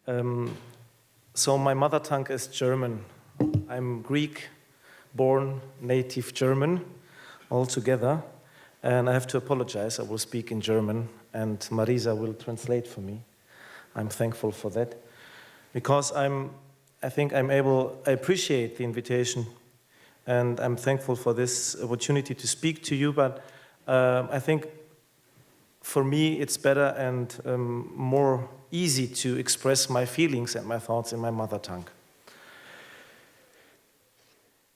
So my mother tongue is German. I'm Greek-born native German altogether, and I have to apologize. I will speak in German, and Marisa will translate for me. I'm thankful for that, because I appreciate the invitation, and I'm thankful for this opportunity to speak to you, but I think for me it's better and more easy to express my feelings and my thoughts in my mother tongue.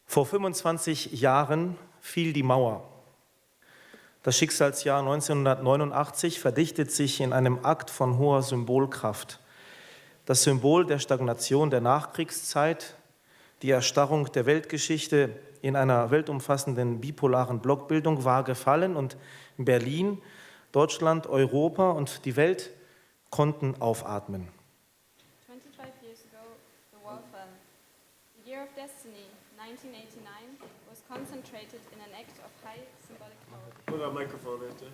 Vor 25 Jahren fiel die Mauer. Das Schicksalsjahr 1989 verdichtet sich in einem Akt von hoher Symbolkraft. Das Symbol der Stagnation der Nachkriegszeit, die Erstarrung der Weltgeschichte in einer weltumfassenden bipolaren Blockbildung war gefallen und Berlin, Deutschland, Europa und die Welt konnten aufatmen. 25 years ago, the wall fell. The year of destiny, 1989, was concentrated in an act of high symbolic power. Put our microphone right there.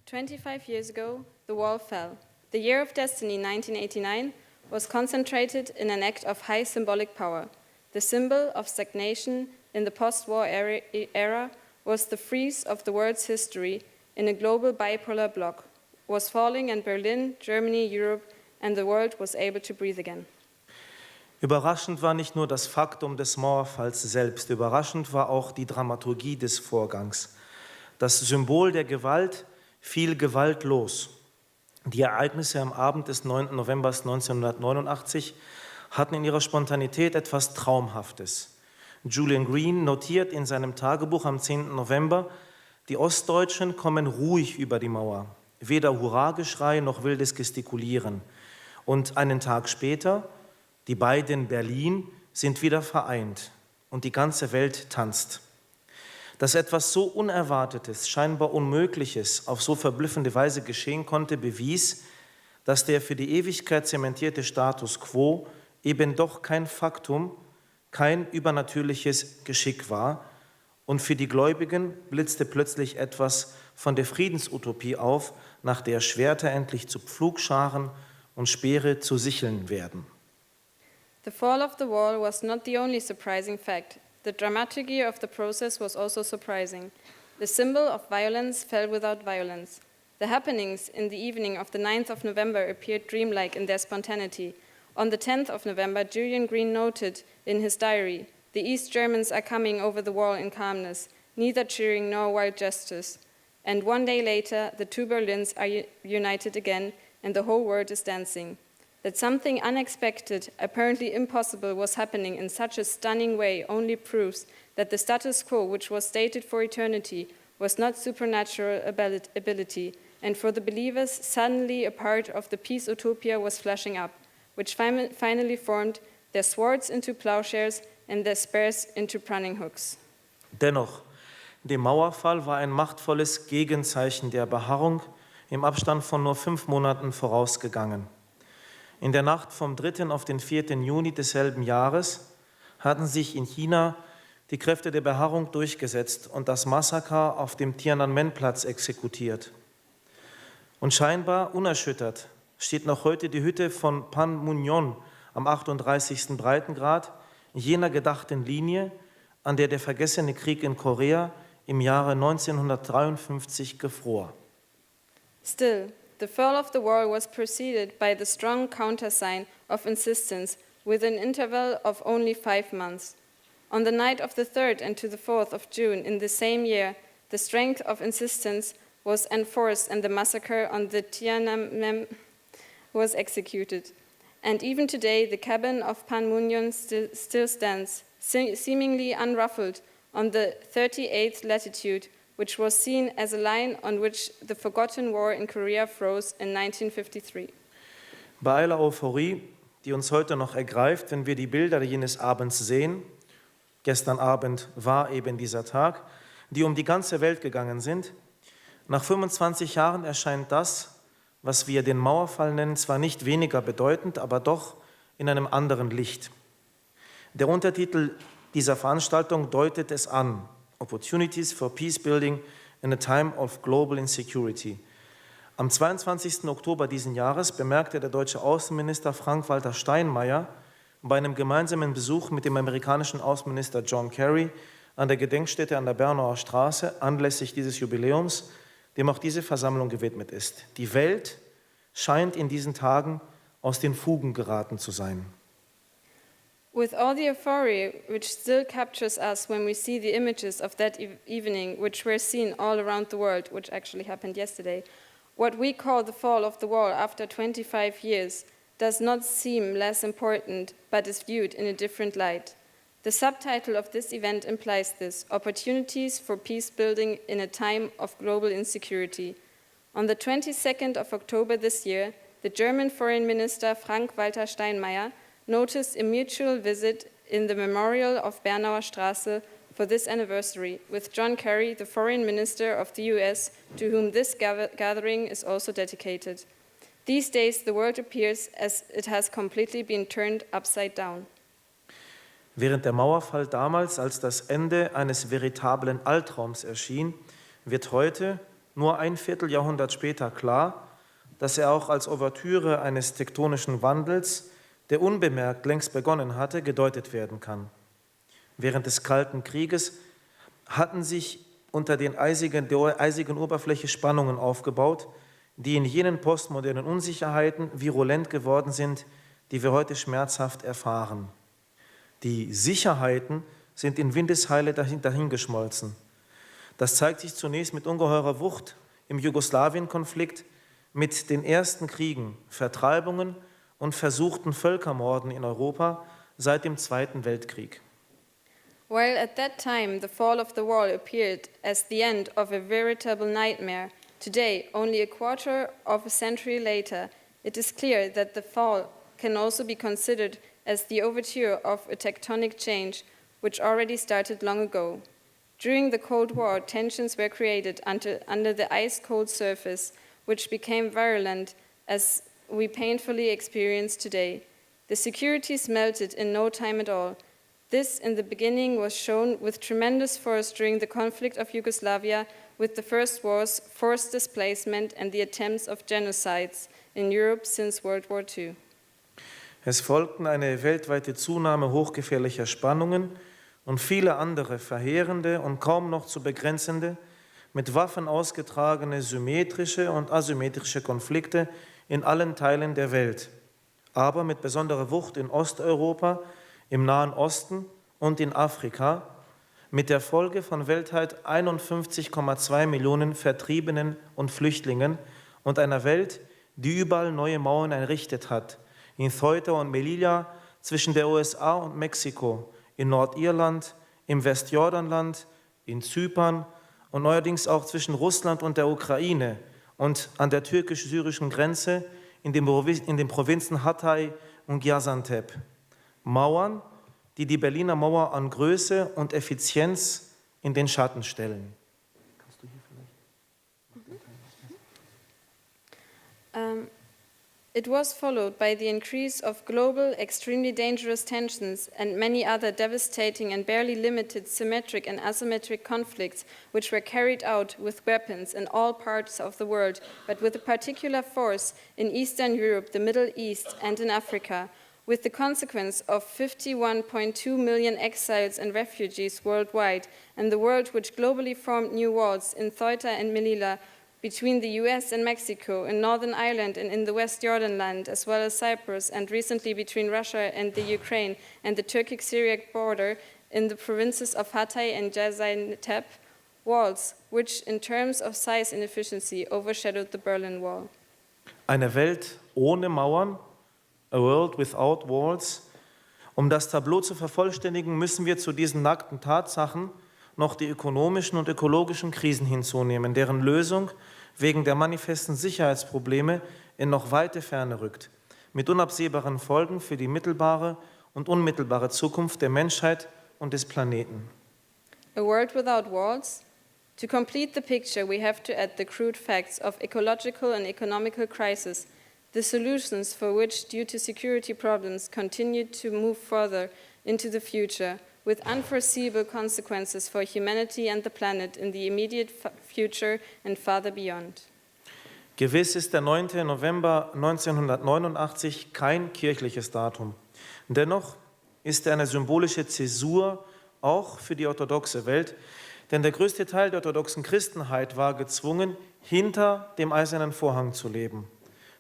25 years ago, the wall fell. The year of destiny, 1989, was concentrated in an act of high symbolic power. The symbol of stagnation in the post-war era was the freeze of the world's history in a global bipolar bloc, was falling, and Berlin, Germany, Europe, and the world was able to breathe again. Überraschend war nicht nur das Faktum des Mauerfalls selbst, überraschend war auch die Dramaturgie des Vorgangs. Das Symbol der Gewalt fiel gewaltlos. Die Ereignisse am Abend des 9. November 1989 hatten in ihrer Spontanität etwas Traumhaftes. Julian Green notiert in seinem Tagebuch am 10. November, die Ostdeutschen kommen ruhig über die Mauer, weder Hurrageschrei noch wildes Gestikulieren. Und einen Tag später, die beiden Berlin sind wieder vereint und die ganze Welt tanzt. Dass etwas so Unerwartetes, scheinbar Unmögliches auf so verblüffende Weise geschehen konnte, bewies, dass der für die Ewigkeit zementierte Status quo eben doch kein Faktum, kein übernatürliches Geschick war, und für die Gläubigen blitzte plötzlich etwas von der Friedensutopie auf, nach der Schwerter endlich zu Pflugscharen und Speere zu Sicheln werden. The fall of the wall was not the only surprising fact. The dramaturgy of the process was also surprising. The symbol of violence fell without violence. The happenings in the evening of the 9th of November appeared dreamlike in their spontaneity. On the 10th of November, Julian Green noted in his diary, "The East Germans are coming over the wall in calmness, neither cheering nor wild gestures." And one day later, the two Berlins are united again, and the whole world is dancing. That something unexpected, apparently impossible, was happening in such a stunning way only proves that the status quo, which was stated for eternity, was not supernatural ability, and for the believers, suddenly a part of the peace utopia was flashing up, which finally formed their swords into plowshares and their spears into pruning hooks. Dennoch, dem Mauerfall war ein machtvolles Gegenzeichen der Beharrung im Abstand von nur 5 Monaten vorausgegangen. In der Nacht vom 3. auf den 4. Juni desselben Jahres hatten sich in China die Kräfte der Beharrung durchgesetzt und das Massaker auf dem Tiananmen-Platz exekutiert. Und scheinbar unerschüttert steht noch heute die Hütte von Panmunjom am 38. Breitengrad, jener gedachten Linie, an der der vergessene Krieg in Korea im Jahre 1953 gefror. Still, the fall of the wall was preceded by the strong countersign of insistence with an interval of only 5 months. On the night of the 3rd and to the 4th of June in the same year, the strength of insistence was enforced and the massacre on the Tiananmen was executed. And even today, the cabin of Panmunjom still stands, seemingly unruffled, on the 38th latitude, which was seen as a line on which the forgotten war in Korea froze in 1953. Bei aller Euphorie, die uns heute noch ergreift, wenn wir die Bilder jenes Abends sehen, gestern Abend war eben dieser Tag, die um die ganze Welt gegangen sind, nach 25 Jahren erscheint das, was wir den Mauerfall nennen, zwar nicht weniger bedeutend, aber doch in einem anderen Licht. Der Untertitel dieser Veranstaltung deutet es an: Opportunities for Peace Building in a time of global insecurity. Am 22. Oktober diesen Jahres bemerkte der deutsche Außenminister Frank-Walter Steinmeier bei einem gemeinsamen Besuch mit dem amerikanischen Außenminister John Kerry an der Gedenkstätte an der Bernauer Straße anlässlich dieses Jubiläums, dem auch diese Versammlung gewidmet ist: Die Welt scheint in diesen Tagen aus den Fugen geraten zu sein. With all the euphoria which still captures us when we see the images of that evening, which were seen all around the world, which actually happened yesterday, what we call the fall of the wall after 25 years does not seem less important, but is viewed in a different light. The subtitle of this event implies this: opportunities for peace building in a time of global insecurity. On the 22nd of October this year, the German Foreign Minister Frank-Walter Steinmeier noticed a mutual visit in the memorial of Bernauer Straße for this anniversary with John Kerry, the Foreign Minister of the US, to whom this gathering is also dedicated. These days, the world appears as it has completely been turned upside down. Während der Mauerfall damals als das Ende eines veritablen Albtraums erschien, wird heute, nur ein Vierteljahrhundert später, klar, dass er auch als Ouvertüre eines tektonischen Wandels, der unbemerkt längst begonnen hatte, gedeutet werden kann. Während des Kalten Krieges hatten sich unter der eisigen Oberfläche Spannungen aufgebaut, die in jenen postmodernen Unsicherheiten virulent geworden sind, die wir heute schmerzhaft erfahren. Die Sicherheiten sind in Windeseile dahingeschmolzen. Das zeigt sich zunächst mit ungeheurer Wucht im Jugoslawien-Konflikt, mit den ersten Kriegen, Vertreibungen und versuchten Völkermorden in Europa seit dem Zweiten Weltkrieg. While at that time the fall of the wall appeared as the end of a veritable nightmare, today, only a quarter of a century later, it is clear that the fall can also be considered as the overture of a tectonic change which already started long ago. During the Cold War, tensions were created under the ice-cold surface, which became virulent as we painfully experience today. The securities melted in no time at all. This, in the beginning, was shown with tremendous force during the conflict of Yugoslavia, with the first wars, forced displacement, and the attempts of genocides in Europe since World War II. Es folgten eine weltweite Zunahme hochgefährlicher Spannungen und viele andere verheerende und kaum noch zu begrenzende, mit Waffen ausgetragene symmetrische und asymmetrische Konflikte in allen Teilen der Welt, aber mit besonderer Wucht in Osteuropa, im Nahen Osten und in Afrika, mit der Folge von weltweit 51,2 Millionen Vertriebenen und Flüchtlingen und einer Welt, die überall neue Mauern errichtet hat, in Ceuta und Melilla, zwischen der USA und Mexiko, in Nordirland, im Westjordanland, in Zypern und neuerdings auch zwischen Russland und der Ukraine und an der türkisch-syrischen Grenze in den Provinzen Hatay und Gaziantep. Mauern, die die Berliner Mauer an Größe und Effizienz in den Schatten stellen. Kannst du hier vielleicht? It was followed by the increase of global, extremely dangerous tensions and many other devastating and barely limited symmetric and asymmetric conflicts which were carried out with weapons in all parts of the world, but with a particular force in Eastern Europe, the Middle East, and in Africa, with the consequence of 51.2 million exiles and refugees worldwide, and the world which globally formed new walls in Ceuta and Melilla, between the US and Mexico, in Northern Ireland and in the West Jordanland, as well as Cyprus, and recently between Russia and the Ukraine and the Turkic-Syriac border in the provinces of Hatay and Gaziantep, walls which in terms of size and efficiency overshadowed the Berlin Wall. Eine Welt ohne Mauern, a world without walls. Um das Tableau zu vervollständigen, müssen wir zu diesen nackten Tatsachen noch die ökonomischen und ökologischen Krisen hinzunehmen, deren Lösung wegen der manifesten Sicherheitsprobleme in noch weite Ferne rückt, mit unabsehbaren Folgen für die mittelbare und unmittelbare Zukunft der Menschheit und des Planeten. A world without walls? To complete the picture, we have to add the crude facts of ecological and economical crisis, the solutions for which, due to security problems, continue to move further into the future, with unforeseeable consequences for humanity and the planet in the immediate future and farther beyond. Gewiss ist der 9. November 1989 kein kirchliches Datum. Dennoch ist er eine symbolische Zäsur auch für die orthodoxe Welt, denn der größte Teil der orthodoxen Christenheit war gezwungen, hinter dem eisernen Vorhang zu leben.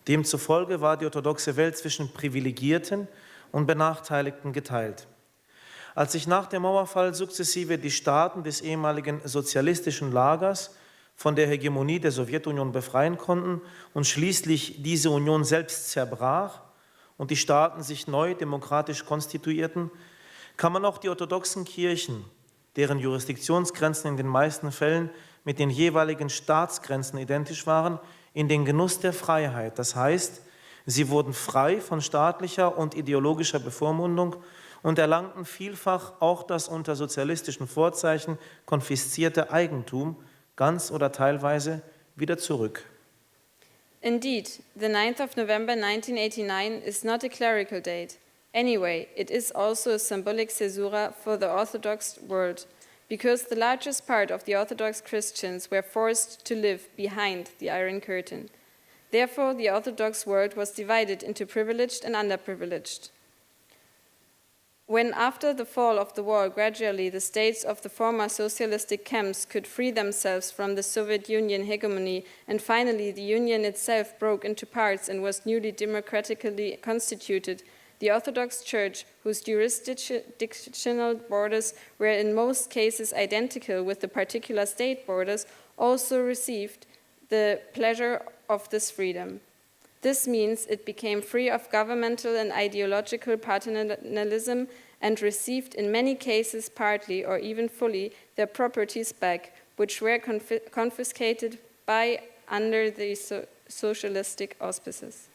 Demzufolge war die orthodoxe Welt zwischen Privilegierten und Benachteiligten geteilt. Als sich nach dem Mauerfall sukzessive die Staaten des ehemaligen sozialistischen Lagers von der Hegemonie der Sowjetunion befreien konnten und schließlich diese Union selbst zerbrach und die Staaten sich neu demokratisch konstituierten, kann man auch die orthodoxen Kirchen, deren Jurisdiktionsgrenzen in den meisten Fällen mit den jeweiligen Staatsgrenzen identisch waren, in den Genuss der Freiheit. Das heißt, sie wurden frei von staatlicher und ideologischer Bevormundung und erlangten vielfach auch das unter sozialistischen Vorzeichen konfiszierte Eigentum, ganz oder teilweise, wieder zurück. Indeed, the 9th of November 1989 is not a clerical date. Anyway, it is also a symbolic caesura for the Orthodox world, because the largest part of the Orthodox Christians were forced to live behind the Iron Curtain. Therefore, the Orthodox world was divided into privileged and underprivileged. When after the fall of the wall, gradually the states of the former socialistic camps could free themselves from the Soviet Union hegemony, and finally the Union itself broke into parts and was newly democratically constituted, the Orthodox Church, whose jurisdictional borders were in most cases identical with the particular state borders, also received the pleasure of this freedom. This means it became free of governmental and ideological paternalism and received in many cases partly or even fully their properties back, which were confiscated by under the socialistic auspices.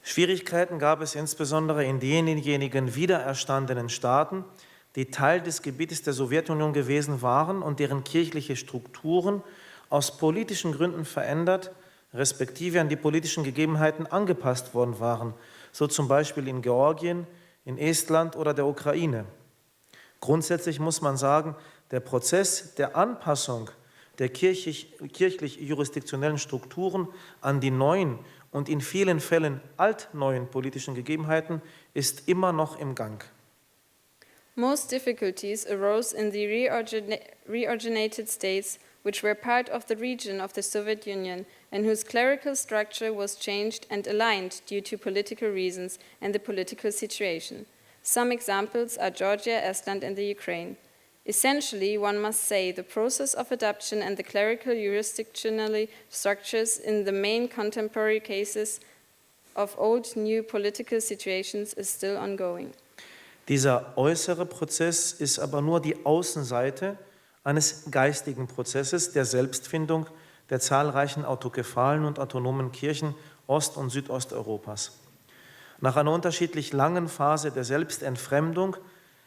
Schwierigkeiten gab es insbesondere in denjenigen wiedererstandenen Staaten, die Teil des Gebietes der Sowjetunion gewesen waren und deren kirchliche Strukturen aus politischen Gründen verändert, respektive an die politischen Gegebenheiten angepasst worden waren, so zum Beispiel in Georgien, in Estland oder der Ukraine. Grundsätzlich muss man sagen, der Prozess der Anpassung der kirchlich-jurisdiktionellen Strukturen an die neuen und in vielen Fällen altneuen politischen Gegebenheiten ist immer noch im Gang. Most difficulties arose in the reoriginated states, which were part of the region of the Soviet Union and whose clerical structure was changed and aligned due to political reasons and the political situation. Some examples are Georgia, Estland, and the Ukraine. Essentially, one must say the process of adoption and the clerical jurisdictional structures in the main contemporary cases of old-new political situations is still ongoing. Dieser äußere Prozess ist aber nur die Außenseite eines geistigen Prozesses der Selbstfindung der zahlreichen autokephalen und autonomen Kirchen Ost- und Südosteuropas. Nach einer unterschiedlich langen Phase der Selbstentfremdung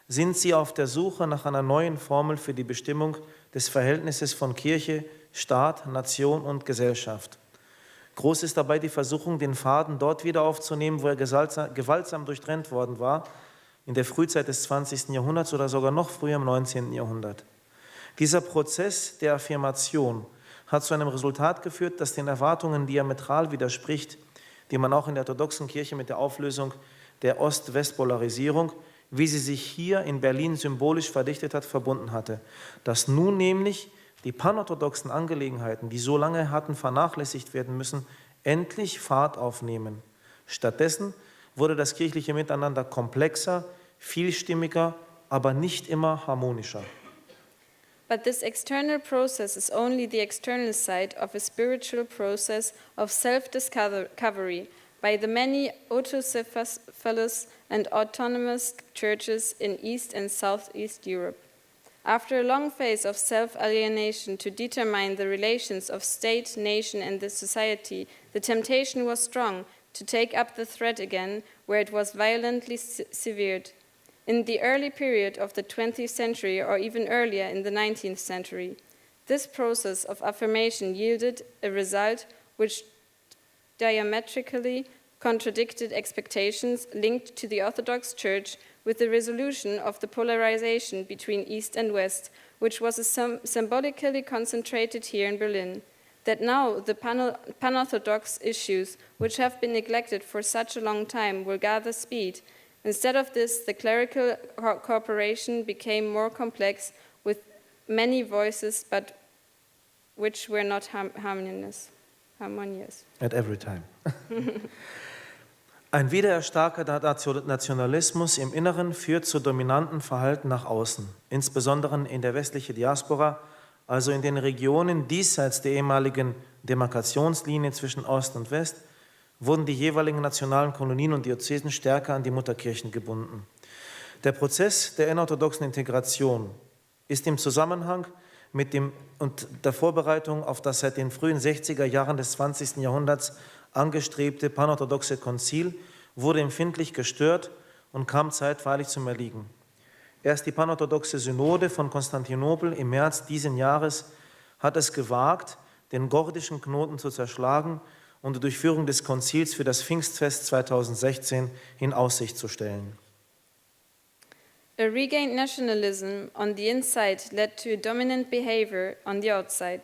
sind sie auf der Suche nach einer neuen Formel für die Bestimmung des Verhältnisses von Kirche, Staat, Nation und Gesellschaft. Groß ist dabei die Versuchung, den Faden dort wieder aufzunehmen, wo er gewaltsam durchtrennt worden war, in der Frühzeit des 20. Jahrhunderts oder sogar noch früher im 19. Jahrhundert. Dieser Prozess der Affirmation hat zu einem Resultat geführt, das den Erwartungen diametral widerspricht, die man auch in der orthodoxen Kirche mit der Auflösung der Ost-West-Polarisierung, wie sie sich hier in Berlin symbolisch verdichtet hat, verbunden hatte. Dass nun nämlich die panorthodoxen Angelegenheiten, die so lange hatten vernachlässigt werden müssen, endlich Fahrt aufnehmen. Stattdessen wurde das kirchliche Miteinander komplexer, vielstimmiger, aber nicht immer harmonischer. But this external process is only the external side of a spiritual process of self-discovery by the many autocephalous and autonomous churches in East and Southeast Europe. After a long phase of self-alienation to determine the relations of state, nation, and the society, the temptation was strong to take up the thread again where it was violently severed. In the early period of the 20th century, or even earlier in the 19th century, this process of affirmation yielded a result which diametrically contradicted expectations linked to the Orthodox Church, with the resolution of the polarization between East and West, which was symbolically concentrated here in Berlin. That now the pan-Orthodox issues, which have been neglected for such a long time, will gather speed. Instead of this, the clerical cooperation became more complex with many voices, but which were not harmonious. At every time. Ein wiedererstarkender Nationalismus im Inneren führt zu dominanten Verhalten nach außen, insbesondere in der westlichen Diaspora, also in den Regionen diesseits der ehemaligen Demarkationslinie zwischen Ost und West, wurden die jeweiligen nationalen Kolonien und Diözesen stärker an die Mutterkirchen gebunden. Der Prozess der innerorthodoxen Integration ist im Zusammenhang mit der Vorbereitung auf das seit den frühen 60er Jahren des 20. Jahrhunderts angestrebte panorthodoxe Konzil wurde empfindlich gestört und kam zeitweilig zum Erliegen. Erst die panorthodoxe Synode von Konstantinopel im März diesen Jahres hat es gewagt, den gordischen Knoten zu zerschlagen und die Durchführung des Konzils für das Pfingstfest 2016 in Aussicht zu stellen. A regained nationalism on the inside led to a dominant behavior on the outside,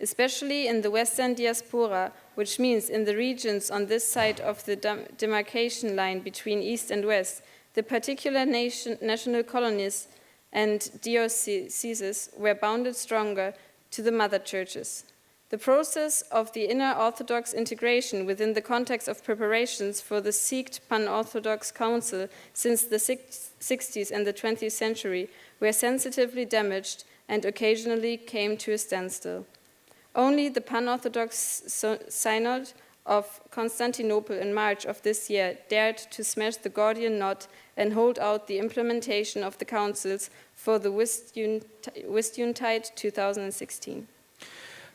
especially in the Western diaspora, which means in the regions on this side of the demarcation line between East and West. The particular national colonies and dioceses were bounded stronger to the mother churches. The process of the inner Orthodox integration within the context of preparations for the seeked Pan-Orthodox Council since the 60s and the 20th century were sensitively damaged and occasionally came to a standstill. Only the Pan-Orthodox Synod of Constantinople in March of this year dared to smash the Gordian knot and hold out the implementation of the councils for the Wisjuntide 2016.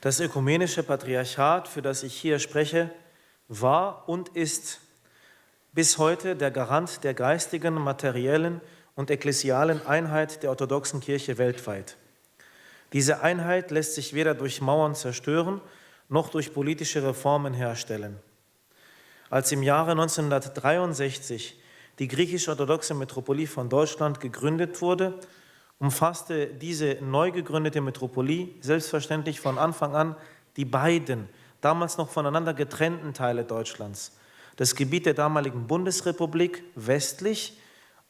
Das ökumenische Patriarchat, für das ich hier spreche, war und ist bis heute der Garant der geistigen, materiellen und ekklesialen Einheit der orthodoxen Kirche weltweit. Diese Einheit lässt sich weder durch Mauern zerstören, noch durch politische Reformen herstellen. Als im Jahre 1963 die griechisch-orthodoxe Metropolie von Deutschland gegründet wurde, umfasste diese neu gegründete Metropolie selbstverständlich von Anfang an die beiden, damals noch voneinander getrennten Teile Deutschlands. Das Gebiet der damaligen Bundesrepublik westlich,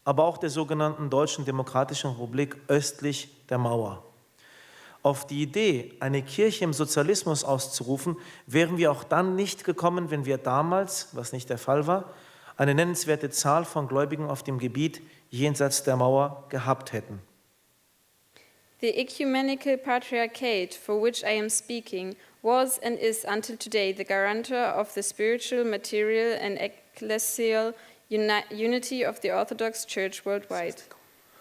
aber auch der sogenannten Deutschen Demokratischen Republik östlich der Mauer. Auf die Idee, eine Kirche im Sozialismus auszurufen, wären wir auch dann nicht gekommen, wenn wir damals, was nicht der Fall war, eine nennenswerte Zahl von Gläubigen auf dem Gebiet jenseits der Mauer gehabt hätten. The ecumenical patriarchate for which I am speaking was and is until today the guarantor of the spiritual, material and ecclesial unity of the Orthodox Church worldwide.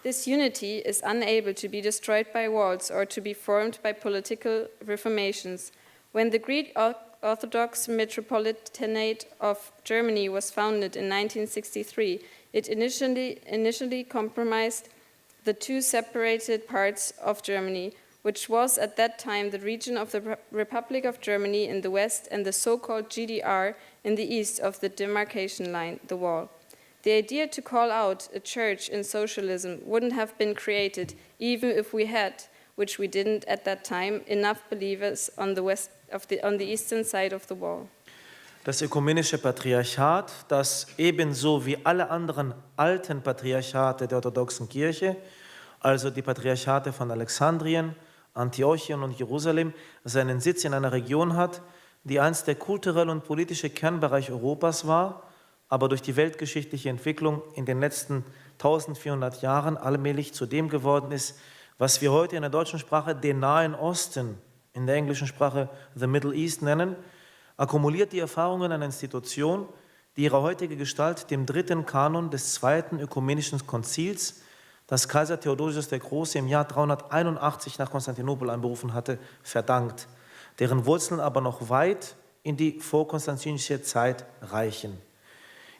This unity is unable to be destroyed by walls or to be formed by political reformations. When the Greek Orthodox Metropolitanate of Germany was founded in 1963, it initially comprised the two separated parts of Germany, which was at that time the region of the Republic of Germany in the west and the so-called GDR in the east of the demarcation line, the wall. The idea to call out a church in socialism wouldn't have been created even if we had, which we didn't at that time, enough believers on the eastern side of the wall. Das ökumenische Patriarchat, das ebenso wie alle anderen alten Patriarchate der orthodoxen Kirche, also die Patriarchate von Alexandrien, Antiochien und Jerusalem, seinen Sitz in einer Region hat, die einst der kulturelle und politische Kernbereich Europas war, aber durch die weltgeschichtliche Entwicklung in den letzten 1400 Jahren allmählich zu dem geworden ist, was wir heute in der deutschen Sprache den Nahen Osten, in der englischen Sprache the Middle East nennen, akkumuliert die Erfahrungen einer Institution, die ihre heutige Gestalt dem dritten Kanon des Zweiten Ökumenischen Konzils, das Kaiser Theodosius der Große im Jahr 381 nach Konstantinopel einberufen hatte, verdankt, deren Wurzeln aber noch weit in die vorkonstantinische Zeit reichen.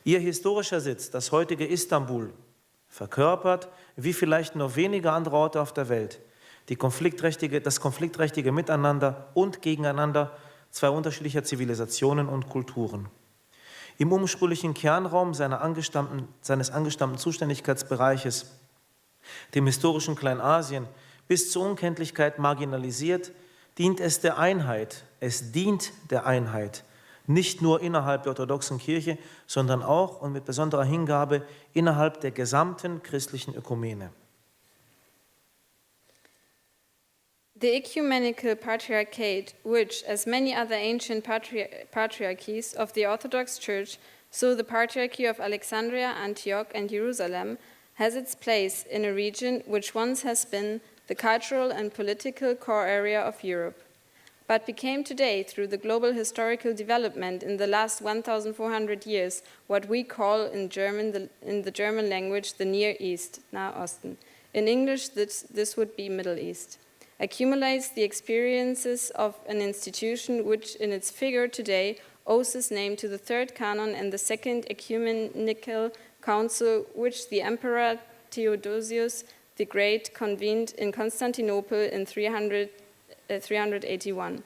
Ihr historischer Sitz, das heutige Istanbul, verkörpert, wie vielleicht nur wenige andere Orte auf der Welt, das konfliktträchtige Miteinander und Gegeneinander zwei unterschiedlicher Zivilisationen und Kulturen. Im ursprünglichen Kernraum seines angestammten Zuständigkeitsbereiches, dem historischen Kleinasien, bis zur Unkenntlichkeit marginalisiert, dient es der Einheit. Es dient der Einheit, nicht nur innerhalb der orthodoxen Kirche, sondern auch und mit besonderer Hingabe innerhalb der gesamten christlichen Ökumene. The ecumenical patriarchate, which, as many other ancient patriarchies of the Orthodox Church, so the Patriarchy of Alexandria, Antioch, and Jerusalem, has its place in a region which once has been the cultural and political core area of Europe, but became today, through the global historical development in the last 1,400 years, what we call in the German language the Near East, Nahe Osten. In English, this would be Middle East. Accumulates the experiences of an institution which, in its figure today, owes its name to the Third Canon and the Second Ecumenical Council, which the Emperor Theodosius the Great convened in Constantinople in 381.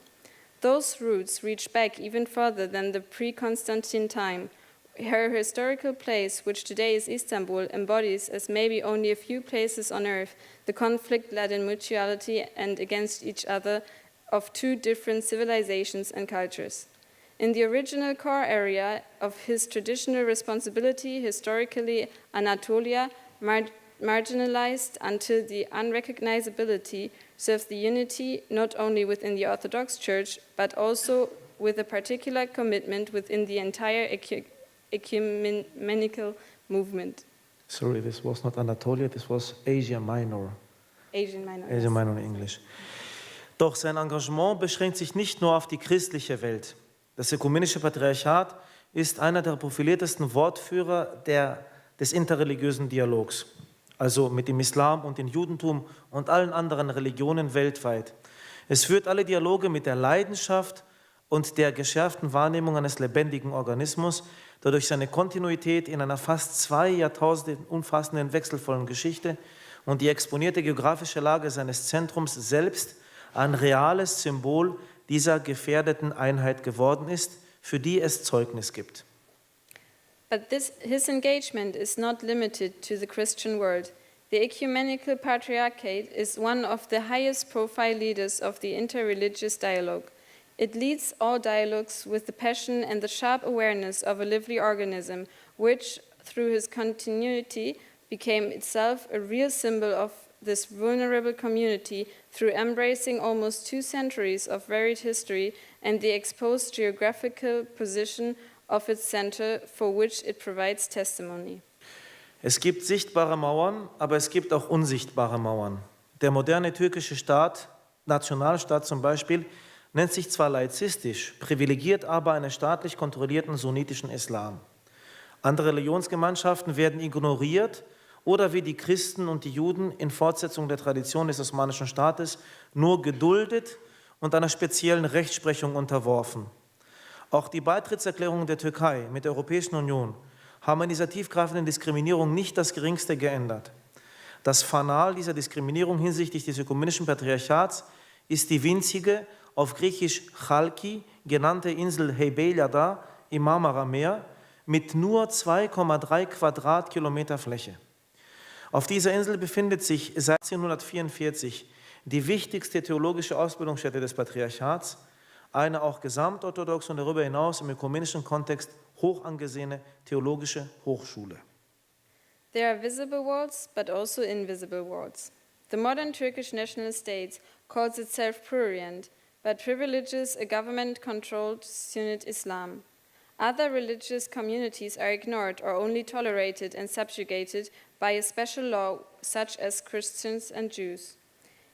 Those roots reach back even further than the pre-Constantine time. Her historical place, which today is Istanbul, embodies, as maybe only a few places on earth, the conflict led in mutuality and against each other of two different civilizations and cultures. In the original core area of his traditional responsibility, historically Anatolia, marginalized until the unrecognizability, serves the unity not only within the Orthodox Church, but also with a particular commitment within the entire ecumenical movement. Sorry, this was not Anatolia, this was Asia Minor. Asian Minor. Asia Minor in English. Doch sein Engagement beschränkt sich nicht nur auf die christliche Welt. Das ökumenische Patriarchat ist einer der profiliertesten Wortführer des interreligiösen Dialogs, also mit dem Islam und dem Judentum und allen anderen Religionen weltweit. Es führt alle Dialoge mit der Leidenschaft und der geschärften Wahrnehmung eines lebendigen Organismus, der durch seine Kontinuität in einer fast 2 Jahrtausende umfassenden wechselvollen Geschichte und die exponierte geografische Lage seines Zentrums selbst ein reales Symbol dieser gefährdeten Einheit geworden ist, für die es Zeugnis gibt. But his engagement is not limited to the Christian world. The ecumenical patriarchate is one of the highest profile leaders of the interreligious dialogue. It leads all dialogues with the passion and the sharp awareness of a lively organism, which, through his continuity, became itself a real symbol of this vulnerable community through embracing almost 2 centuries of varied history and the exposed geographical position of its center, for which it provides testimony. Es gibt sichtbare Mauern, aber es gibt auch unsichtbare Mauern. Der moderne türkische Staat, Nationalstaat zum Beispiel, nennt sich zwar laizistisch, privilegiert aber einen staatlich kontrollierten sunnitischen Islam. Andere Religionsgemeinschaften werden ignoriert oder wie die Christen und die Juden in Fortsetzung der Tradition des Osmanischen Staates nur geduldet und einer speziellen Rechtsprechung unterworfen. Auch die Beitrittserklärungen der Türkei mit der Europäischen Union haben an dieser tiefgreifenden Diskriminierung nicht das Geringste geändert. Das Fanal dieser Diskriminierung hinsichtlich des ökumenischen Patriarchats ist die winzige, auf Griechisch Chalki genannte Insel Heybeliada im Marmarameer mit nur 2,3 Quadratkilometer Fläche. Auf dieser Insel befindet sich seit 1844 die wichtigste theologische Ausbildungsstätte des Patriarchats, eine auch gesamtorthodox und darüber hinaus im ökumenischen Kontext hoch angesehene theologische Hochschule. There are visible worlds, but also invisible worlds. The modern Turkish national state calls itself prurient, but privileges a government-controlled Sunnite Islam. Other religious communities are ignored or only tolerated and subjugated by a special law, such as Christians and Jews.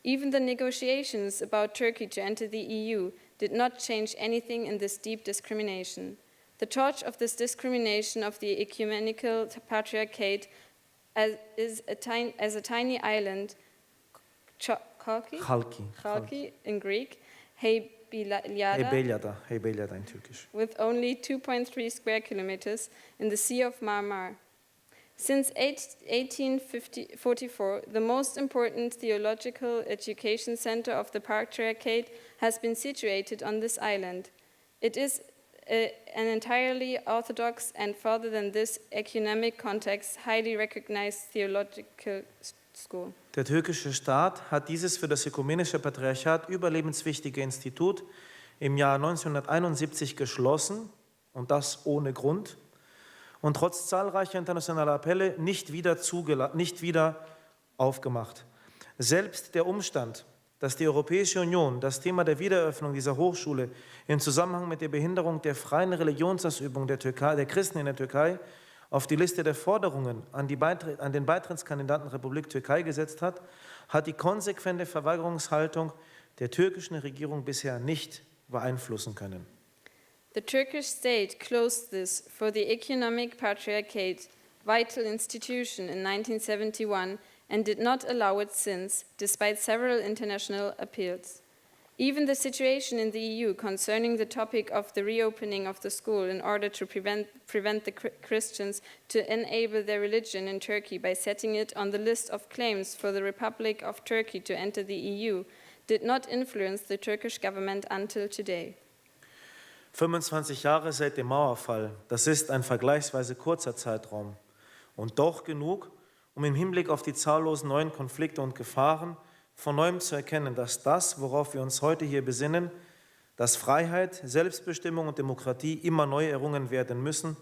Even the negotiations about Turkey to enter the EU did not change anything in this deep discrimination. The torch of this discrimination of the ecumenical patriarchate as a tiny island, Chalki in Greek, Heybeliada in Türkisch. with only 2.3 square kilometers in the Sea of Marmara. Since 1844, the most important theological education center of the Patriarchate has been situated on this island. It is an entirely Orthodox and further than this economic context highly recognized theological school. Der türkische Staat hat dieses für das ökumenische Patriarchat überlebenswichtige Institut im Jahr 1971 geschlossen, und das ohne Grund, und trotz zahlreicher internationaler Appelle nicht wieder aufgemacht. Selbst der Umstand, dass die Europäische Union das Thema der Wiedereröffnung dieser Hochschule im Zusammenhang mit der Behinderung der freien Religionsausübung der Christen in der Türkei auf die Liste der Forderungen an den Beitrittskandidaten Republik Türkei gesetzt hat, hat die konsequente Verweigerungshaltung der türkischen Regierung bisher nicht beeinflussen können. The Turkish state closed this for the economic patriarchate vital institution in 1971 and did not allow it since, despite several international appeals. Even the situation in the EU concerning the topic of the reopening of the school in order to prevent the Christians to enable their religion in Turkey by setting it on the list of claims for the Republic of Turkey to enter the EU did not influence the Turkish government until today. 25 Jahre seit dem Mauerfall, das ist ein vergleichsweise kurzer Zeitraum und doch genug, um im Hinblick auf die zahllosen neuen Konflikte und Gefahren von neuem zu erkennen, dass das, worauf wir uns heute hier besinnen, dass Freiheit, Selbstbestimmung und Demokratie immer wieder neu errungen werden müssen.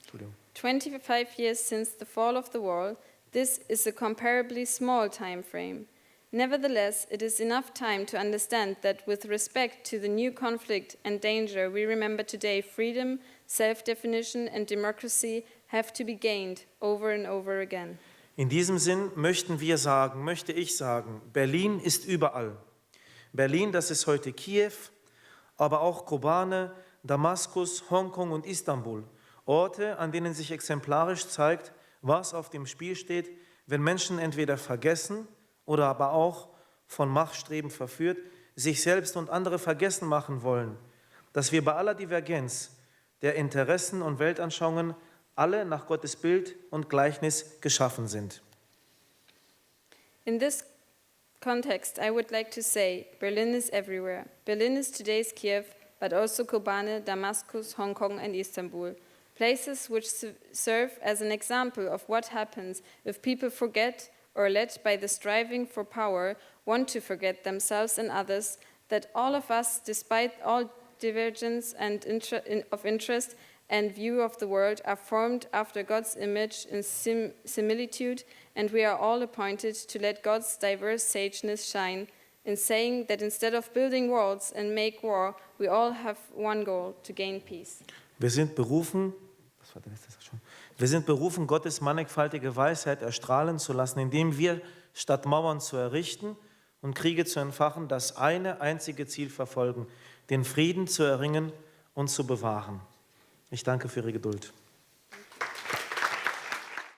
Entschuldigung. 25 years since the fall of the wall, this is a comparably small time frame. Nevertheless, it is enough time to understand that with respect to the new conflict and danger, we remember today freedom, self-definition and democracy have to be gained over and over again. In diesem Sinn möchte ich sagen, Berlin ist überall. Berlin, das ist heute Kiew, aber auch Kobane, Damaskus, Hongkong und Istanbul. Orte, an denen sich exemplarisch zeigt, was auf dem Spiel steht, wenn Menschen entweder vergessen oder aber auch von Machtstreben verführt, sich selbst und andere vergessen machen wollen, dass wir bei aller Divergenz der Interessen und Weltanschauungen alle nach Gottes Bild und Gleichnis geschaffen sind. In this context, I would like to say, Berlin is everywhere. Berlin is today's Kiev, but also Kobane, Damascus, Hong Kong and Istanbul. Places which serve as an example of what happens if people forget or led by the striving for power want to forget themselves and others, that all of us, despite all divergence and of interest and view of the world, are formed after God's image in similitude, and we are all appointed to let God's diverse sageness shine in saying that instead of building walls and make war, we all have one goal, to gain peace. Wir sind berufen, Gottes mannigfaltige Weisheit erstrahlen zu lassen, indem wir, statt Mauern zu errichten und Kriege zu entfachen, das eine einzige Ziel verfolgen, den Frieden zu erringen und zu bewahren. Ich danke für Ihre Geduld.